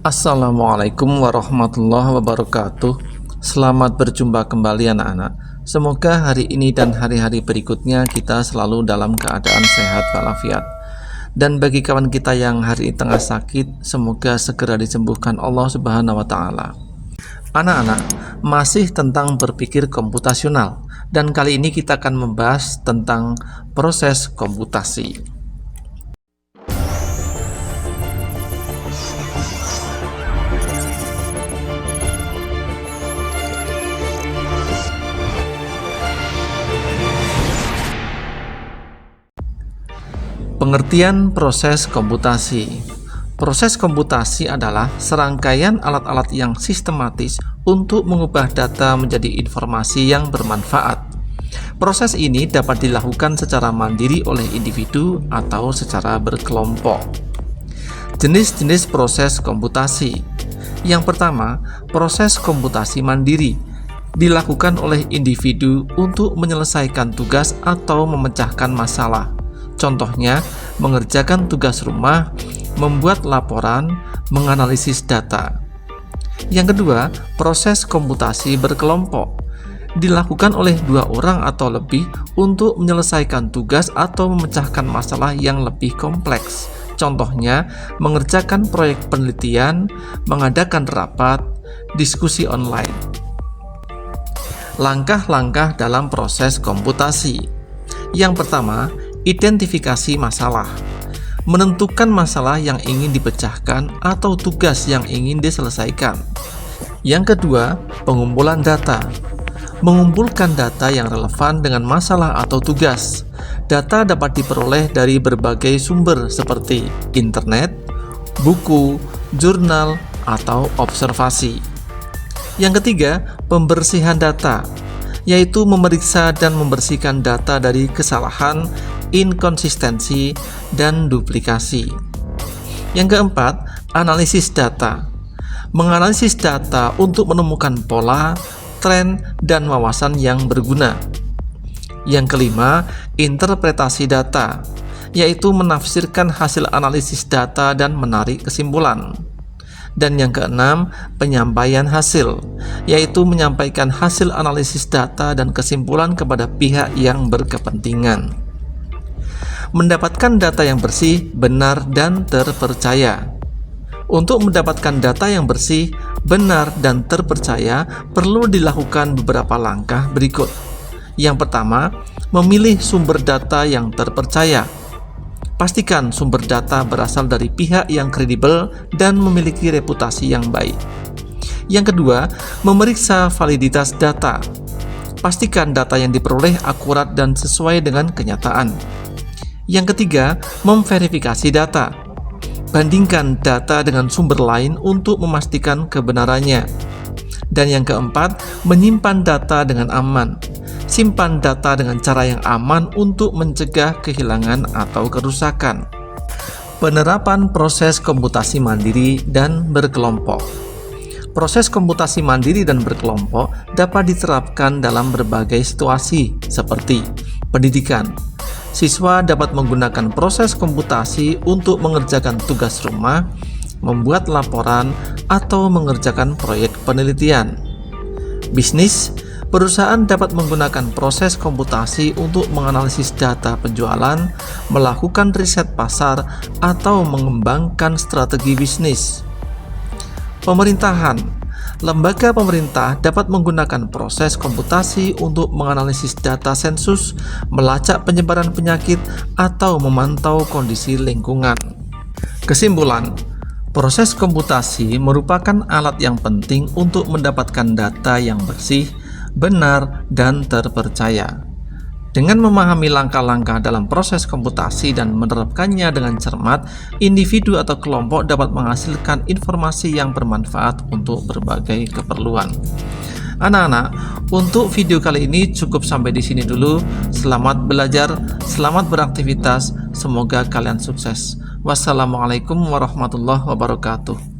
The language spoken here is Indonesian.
Assalamualaikum warahmatullahi wabarakatuh. Selamat berjumpa kembali anak-anak. Semoga hari ini dan hari-hari berikutnya kita selalu dalam keadaan sehat walafiat. Dan bagi kawan kita yang hari ini tengah sakit, semoga segera disembuhkan Allah Subhanahu wa taala. Anak-anak, masih tentang berpikir komputasional, dan kali ini kita akan membahas tentang proses komputasi. Pengertian proses komputasi. Proses komputasi adalah serangkaian alat-alat yang sistematis untuk mengubah data menjadi informasi yang bermanfaat. Proses ini dapat dilakukan secara mandiri oleh individu atau secara berkelompok. Jenis-jenis proses komputasi. Yang pertama, proses komputasi mandiri dilakukan oleh individu untuk menyelesaikan tugas atau memecahkan masalah. Contohnya, mengerjakan tugas rumah, membuat laporan, menganalisis data. Yang kedua, proses komputasi berkelompok dilakukan oleh dua orang atau lebih untuk menyelesaikan tugas atau memecahkan masalah yang lebih kompleks. Contohnya, mengerjakan proyek penelitian, mengadakan rapat, diskusi online. Langkah-langkah dalam proses komputasi. Yang pertama, identifikasi masalah. Menentukan masalah yang ingin dipecahkan atau tugas yang ingin diselesaikan. Yang kedua, pengumpulan data. Mengumpulkan data yang relevan dengan masalah atau tugas. Data dapat diperoleh dari berbagai sumber seperti internet, buku, jurnal, atau observasi. Yang ketiga, pembersihan data, yaitu memeriksa dan membersihkan data dari kesalahan, inkonsistensi, dan duplikasi. Yang keempat, analisis data. Menganalisis data untuk menemukan pola, tren, dan wawasan yang berguna. Yang kelima, interpretasi data, yaitu menafsirkan hasil analisis data dan menarik kesimpulan. Dan yang keenam, penyampaian hasil, yaitu menyampaikan hasil analisis data dan kesimpulan kepada pihak yang berkepentingan. Mendapatkan data yang bersih, benar, dan terpercaya. Untuk mendapatkan data yang bersih, benar, dan terpercaya, perlu dilakukan beberapa langkah berikut. Yang pertama, memilih sumber data yang terpercaya. Pastikan sumber data berasal dari pihak yang kredibel dan memiliki reputasi yang baik. Yang kedua, memeriksa validitas data. Pastikan data yang diperoleh akurat dan sesuai dengan kenyataan. Yang ketiga, memverifikasi data. Bandingkan data dengan sumber lain untuk memastikan kebenarannya. Dan yang keempat, menyimpan data dengan aman. Simpan data dengan cara yang aman untuk mencegah kehilangan atau kerusakan. Penerapan proses komputasi mandiri dan berkelompok. Proses komputasi mandiri dan berkelompok dapat diterapkan dalam berbagai situasi seperti pendidikan. Siswa dapat menggunakan proses komputasi untuk mengerjakan tugas rumah, membuat laporan, atau mengerjakan proyek penelitian. Bisnis, perusahaan dapat menggunakan proses komputasi untuk menganalisis data penjualan, melakukan riset pasar, atau mengembangkan strategi bisnis. Pemerintahan, lembaga pemerintah dapat menggunakan proses komputasi untuk menganalisis data sensus, melacak penyebaran penyakit, atau memantau kondisi lingkungan. Kesimpulan, proses komputasi merupakan alat yang penting untuk mendapatkan data yang bersih, benar, dan terpercaya. Dengan memahami langkah-langkah dalam proses komputasi dan menerapkannya dengan cermat, individu atau kelompok dapat menghasilkan informasi yang bermanfaat untuk berbagai keperluan. Anak-anak, untuk video kali ini cukup sampai di sini dulu. Selamat belajar, selamat beraktivitas, semoga kalian sukses. Wassalamualaikum warahmatullahi wabarakatuh.